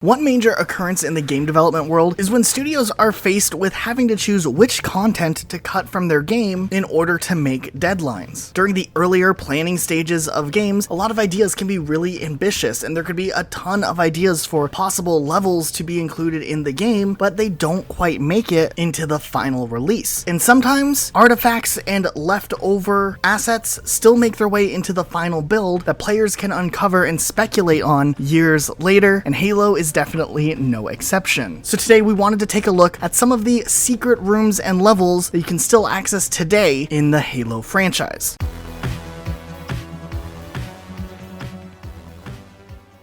One major occurrence in the game development world is when studios are faced with having to choose which content to cut from their game in order to make deadlines. During the earlier planning stages of games, a lot of ideas can be really ambitious, and there could be a ton of ideas for possible levels to be included in the game, but they don't quite make it into the final release. And sometimes, artifacts and leftover assets still make their way into the final build that players can uncover and speculate on years later, and Halo is definitely no exception. So today we wanted to take a look at some of the secret rooms and levels that you can still access today in the Halo franchise.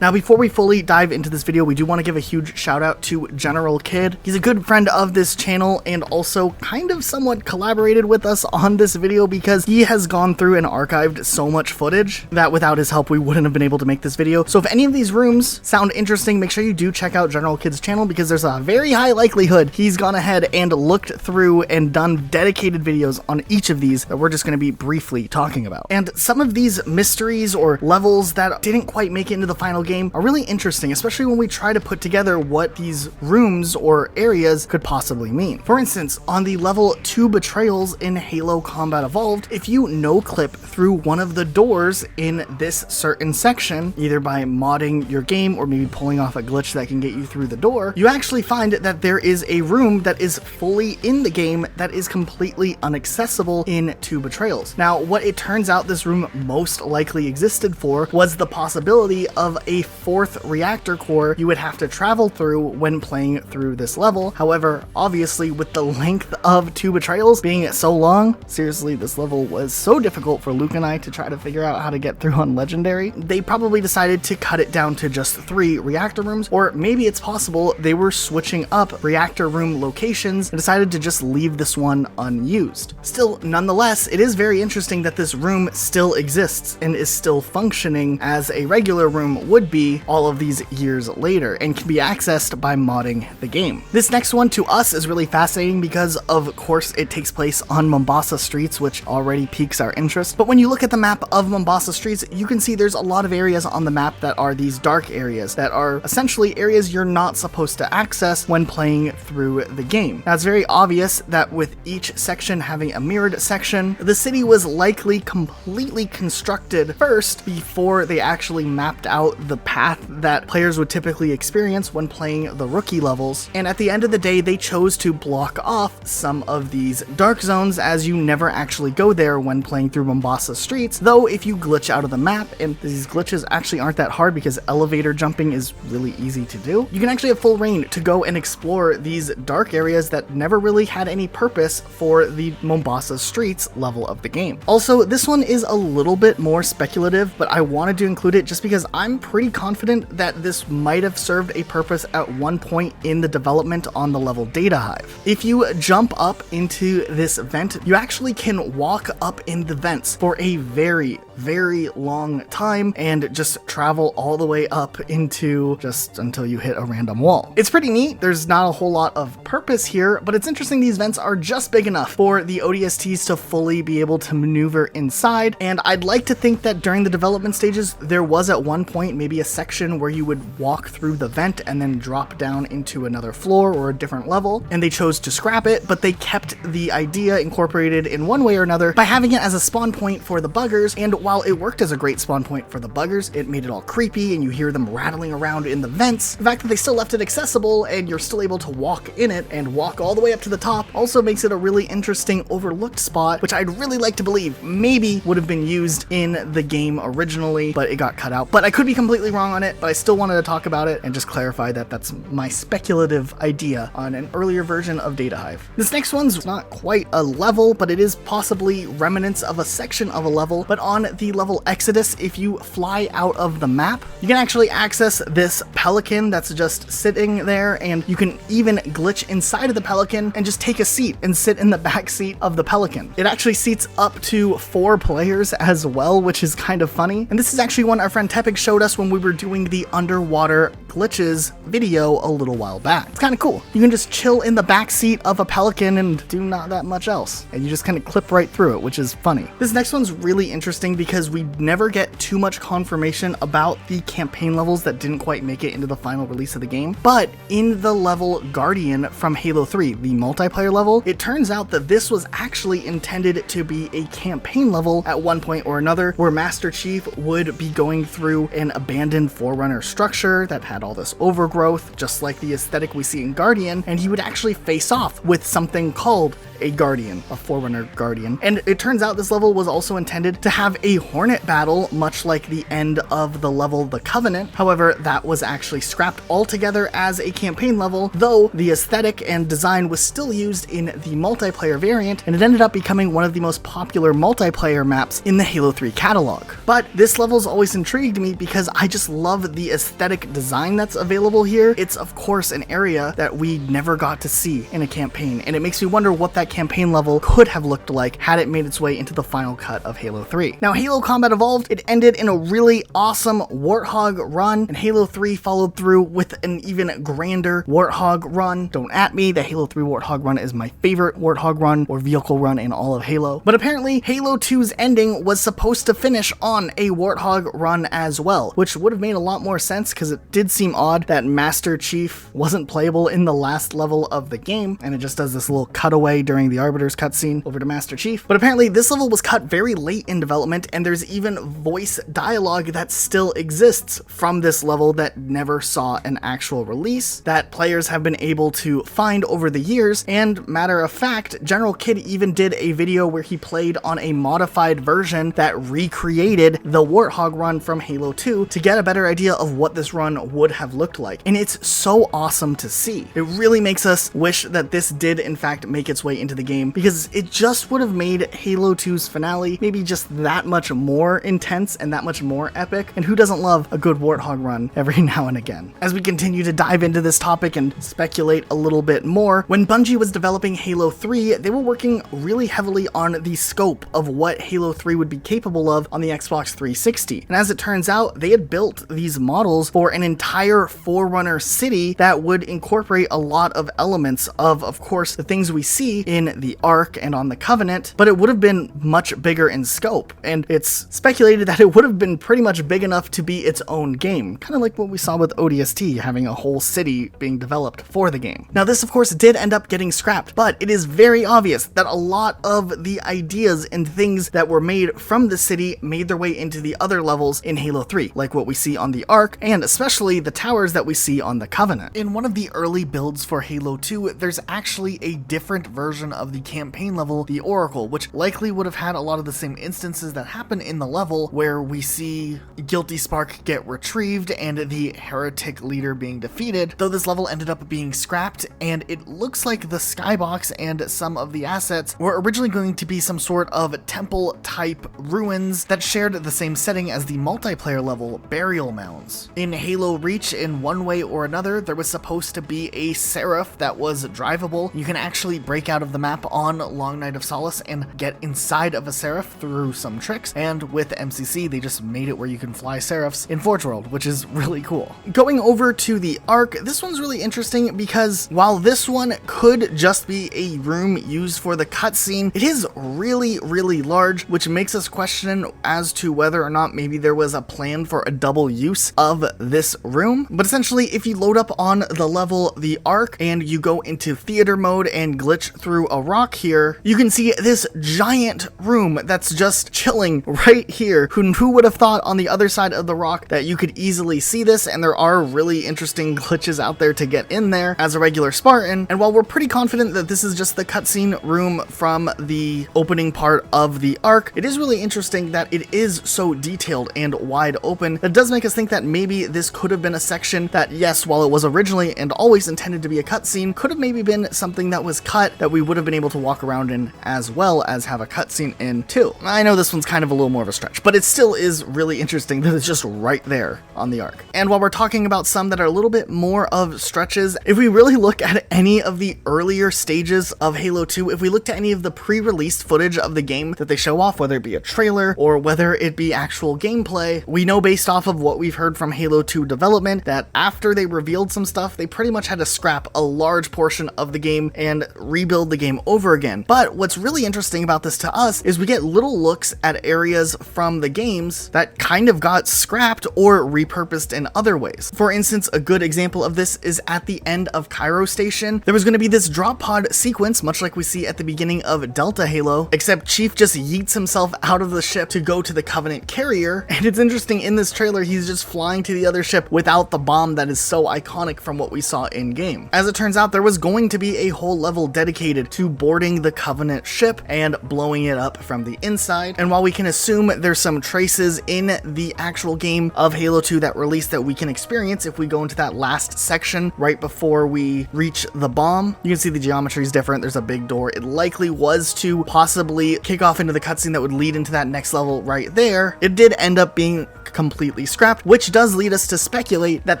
Now, before we fully dive into this video, we do want to give a huge shout out to General Kid. He's a good friend of this channel and also kind of somewhat collaborated with us on this video because he has gone through and archived so much footage that without his help, we wouldn't have been able to make this video. So if any of these rooms sound interesting, make sure you do check out General Kid's channel because there's a very high likelihood he's gone ahead and looked through and done dedicated videos on each of these that we're just going to be briefly talking about. And some of these mysteries or levels that didn't quite make it into the final game are really interesting, especially when we try to put together what these rooms or areas could possibly mean. For instance, on the level 2 betrayals in Halo Combat Evolved, if you no-clip through one of the doors in this certain section, either by modding your game or maybe pulling off a glitch that can get you through the door, you actually find that there is a room that is fully in the game that is completely inaccessible in 2 betrayals. Now, what it turns out this room most likely existed for was the possibility of a 4th reactor core you would have to travel through when playing through this level. However, obviously with the length of 2 betrayals being so long, seriously, this level was so difficult for Luke and I to try to figure out how to get through on Legendary, they probably decided to cut it down to just 3 reactor rooms, or maybe it's possible they were switching up reactor room locations and decided to just leave this one unused. Still, nonetheless, it is very interesting that this room still exists and is still functioning as a regular room would be all of these years later and can be accessed by modding the game. This next one to us is really fascinating because of course it takes place on Mombasa streets, which already piques our interest. But when you look at the map of Mombasa streets, you can see there's a lot of areas on the map that are these dark areas that are essentially areas you're not supposed to access when playing through the game. Now, it's very obvious that with each section having a mirrored section, the city was likely completely constructed first before they actually mapped out the path that players would typically experience when playing the rookie levels, and at the end of the day they chose to block off some of these dark zones as you never actually go there when playing through Mombasa streets, though if you glitch out of the map, and these glitches actually aren't that hard because elevator jumping is really easy to do, you can actually have full reign to go and explore these dark areas that never really had any purpose for the Mombasa streets level of the game. Also, this one is a little bit more speculative, but I wanted to include it just because I'm pretty confident that this might have served a purpose at one point in the development on the level Data Hive. If you jump up into this vent, you actually can walk up in the vents for a very long time and just travel all the way up into just until you hit a random wall. It's pretty neat. There's not a whole lot of purpose here, but it's interesting these vents are just big enough for the ODSTs to fully be able to maneuver inside, and I'd like to think that during the development stages there was at one point maybe a section where you would walk through the vent and then drop down into another floor or a different level, and they chose to scrap it, but they kept the idea incorporated in one way or another by having it as a spawn point for the buggers. And while it worked as a great spawn point for the buggers, it made it all creepy and you hear them rattling around in the vents. The fact that they still left it accessible and you're still able to walk in it and walk all the way up to the top also makes it a really interesting overlooked spot, which I'd really like to believe maybe would have been used in the game originally, but it got cut out. But I could be completely wrong on it, but I still wanted to talk about it and just clarify that that's my speculative idea on an earlier version of Data Hive. This next one's not quite a level, but it is possibly remnants of a section of a level. But on the level Exodus, if you fly out of the map, you can actually access this pelican that's just sitting there, and you can even glitch inside of the pelican and just take a seat and sit in the back seat of the pelican. It actually seats up to 4 players as well, which is kind of funny. And this is actually one our friend Tepig showed us when we were doing the underwater glitches video a little while back. It's kind of cool. You can just chill in the back seat of a pelican and do not that much else, and you just kind of clip right through it, which is funny. This next one's really interesting because we never get too much confirmation about the campaign levels that didn't quite make it into the final release of the game. But in the level Guardian from Halo 3, the multiplayer level, it turns out that this was actually intended to be a campaign level at one point or another, where Master Chief would be going through an abandoned Forerunner structure that had all this overgrowth, just like the aesthetic we see in Guardian, and he would actually face off with something called a Guardian, a Forerunner Guardian. And it turns out this level was also intended to have a Hornet battle, much like the end of the level The Covenant. However, that was actually scrapped altogether as a campaign level, though the aesthetic and design was still used in the multiplayer variant, and it ended up becoming one of the most popular multiplayer maps in the Halo 3 catalog. But this level's always intrigued me because I just love the aesthetic design that's available here. It's of course an area that we never got to see in a campaign, and it makes me wonder what that campaign level could have looked like had it made its way into the final cut of Halo 3. Now, Halo Combat Evolved, it ended in a really awesome Warthog run, and Halo 3 followed through with an even grander Warthog run. Don't at me, the Halo 3 Warthog run is my favorite Warthog run or vehicle run in all of Halo. But apparently, Halo 2's ending was supposed to finish on a Warthog run as well, which would have made a lot more sense because it did seem odd that Master Chief wasn't playable in the last level of the game, and it just does this little cutaway during the Arbiter's cutscene over to Master Chief. But apparently this level was cut very late in development, and there's even voice dialogue that still exists from this level that never saw an actual release that players have been able to find over the years. And matter of fact, General Kidd even did a video where he played on a modified version that recreated the Warthog run from Halo 2 to get a better idea of what this run would have looked like. And it's so awesome to see. It really makes us wish that this did in fact make its way into the game, because it just would have made Halo 2's finale maybe just that much more intense and that much more epic. And who doesn't love a good Warthog run every now and again? As we continue to dive into this topic and speculate a little bit more, when Bungie was developing Halo 3, they were working really heavily on the scope of what Halo 3 would be capable of on the Xbox 360. And as it turns out, they had built these models for an entire Forerunner city that would incorporate a lot of elements of course, the things we see in the Ark and on the Covenant, but it would have been much bigger in scope. And it's speculated that it would have been pretty much big enough to be its own game, kind of like what we saw with ODST having a whole city being developed for the game. Now, this of course did end up getting scrapped, but it is very obvious that a lot of the ideas and things that were made from the city made their way into the other levels in Halo 3, like what we see on the Ark, and especially the towers that we see on the Covenant. In one of the early builds for Halo 2, there's actually a different version of the campaign level, the Oracle, which likely would have had a lot of the same instances that happen in the level, where we see Guilty Spark get retrieved and the heretic leader being defeated, though this level ended up being scrapped, and it looks like the skybox and some of the assets were originally going to be some sort of temple type ruins that shared the same setting as the multiplayer level burial mounds. In Halo Reach, in one way or another, there was supposed to be a Seraph that was drivable. You can actually break out of the map on Long Night of Solace and get inside of a Seraph through some tricks, and with MCC they just made it where you can fly Seraphs in Forge World, which is really cool. Going over to the Ark, this one's really interesting because while this one could just be a room used for the cutscene, it is really large, which makes us question as to whether or not maybe there was a plan for a double use of this room. But essentially, if you load up on the level the Ark and you go into theater mode and glitch through a rock here, you can see this giant room that's just chilling right here. Who would have thought on the other side of the rock that you could easily see this? And there are really interesting glitches out there to get in there as a regular Spartan. And while we're pretty confident that this is just the cutscene room from the opening part of the Ark, it is really interesting that it is so detailed and wide open. That does make us think that maybe this could have been a section that, yes, while it was originally and always intended to be a cutscene, could have maybe been something that was cut that we would have been able to walk around in, as well as have a cutscene in too. I know this one's kind of a little more of a stretch, but it still is really interesting that it's just right there on the Ark. And while we're talking about some that are a little bit more of stretches, if we really look at any of the earlier stages of Halo 2, if we looked at any of the pre-released footage of the game that they show off, whether it be a trailer or whether it be actual gameplay, we know based off of what we've heard from Halo 2 development that after they revealed some stuff, they pretty much had to scrap a large portion of the game and rebuild the game over again. But what's really interesting about this to us is we get little looks at areas from the games that kind of got scrapped or repurposed in other ways. For instance, a good example of this is at the end of Cairo Station. There was going to be this drop pod sequence, much like we see at the beginning of Delta Halo, except Chief just yeets himself out of the ship to go to the Covenant carrier. And it's interesting, in this trailer, he's just flying to the other ship without the bomb that is so iconic from what we saw in game. As it turns out, there was going to be a whole level dedicated to boarding the Covenant ship and blowing it up from the inside. And while we can assume there's some traces in the actual game of Halo 2 that released that we can experience if we go into that last section right before we reach the bomb, you can see the geometry is different. There's a big door. It likely was to possibly kick off into the cutscene that would lead into that next level right there. It did end up being completely scrapped, which does lead us to speculate that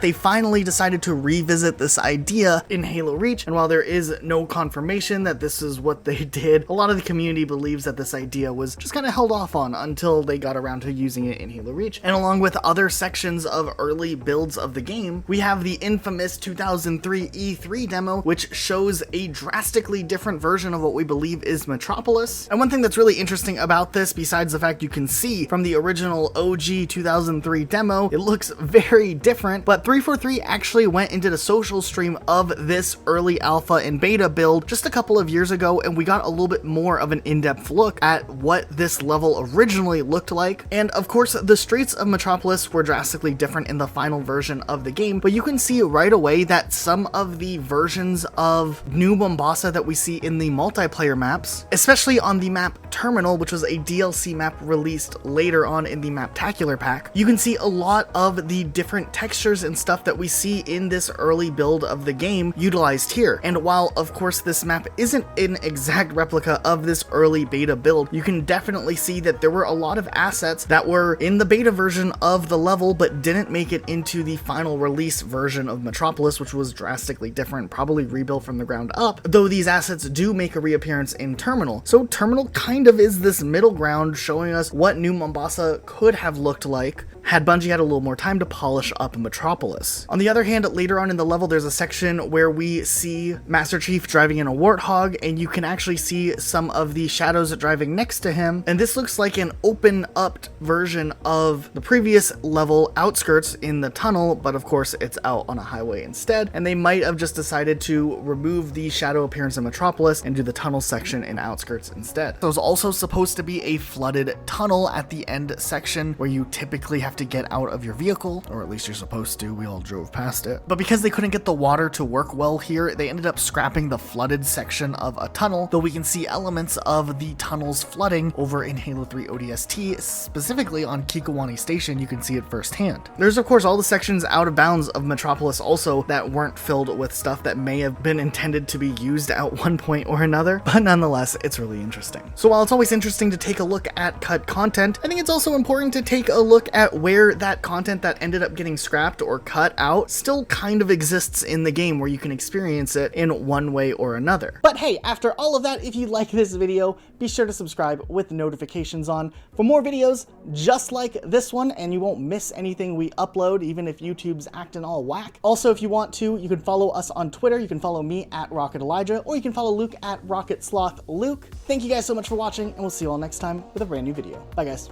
they finally decided to revisit this idea in Halo Reach. And while there is no confirmation that this is what they did, a lot of the community believes that this idea was just kind of held off on until they got around to using it in Halo Reach. And along with other sections of early builds of the game, we have the infamous 2003 E3 demo, which shows a drastically different version of what we believe is Metropolis. And one thing that's really interesting about this, besides the fact you can see from the original OG 2003 demo, it looks very different, but 343 actually went into the social stream of this early alpha and beta build just a couple of years ago, and we got a little bit more of an in-depth look at what this level originally looked like. And of course, the streets of Metropolis were drastically different in the final version of the game, but you can see right away that some of the versions of New Mombasa that we see in the multiplayer maps, especially on the map Terminal, which was a DLC map released later on in the Maptacular pack, you can see a lot of the different textures and stuff that we see in this early build of the game utilized here. And while of course this map isn't an exact replica of this early beta build, you can definitely see that there were a lot of assets that were in the beta version of the level but didn't make it into the final release version of Metropolis, which was drastically different, probably rebuilt from the ground up, though these assets do make a reappearance in Terminal. So Terminal kind of is this middle ground showing us what New Mombasa could have looked like had Bungie had a little more time to polish up Metropolis. On the other hand, later on in the level, there's a section where we see Master Chief driving in a Warthog, and you can actually see some of the shadows driving next to him. And this looks like an open-up version of the previous level Outskirts in the tunnel, but of course it's out on a highway instead. And they might have just decided to remove the shadow appearance in Metropolis and do the tunnel section in Outskirts instead. There's also supposed to be a flooded tunnel at the end section where you typically have to get out of your vehicle, or at least you're supposed to. We all drove past it. But because they couldn't get the water to work well here, they ended up scrapping the flooded section of a tunnel, though we can see elements of the tunnels flooding over in Halo 3 ODST, specifically on Kikowani Station. You can see it firsthand. There's of course all the sections out of bounds of Metropolis also that weren't filled with stuff that may have been intended to be used at one point or another, but nonetheless, it's really interesting. So while it's always interesting to take a look at cut content, I think it's also important to take a look at where that content that ended up getting scrapped or cut out still kind of exists in the game, where you can experience it in one way or another. But hey, after all of that, if you like this video, be sure to subscribe with notifications on for more videos just like this one, and you won't miss anything we upload, even if YouTube's acting all whack. Also, if you want to, you can follow us on Twitter. You can follow me at Rocket Elijah, or you can follow Luke at Rocket Sloth Luke. Thank you guys so much for watching, and we'll see you all next time with a brand new video. Bye guys.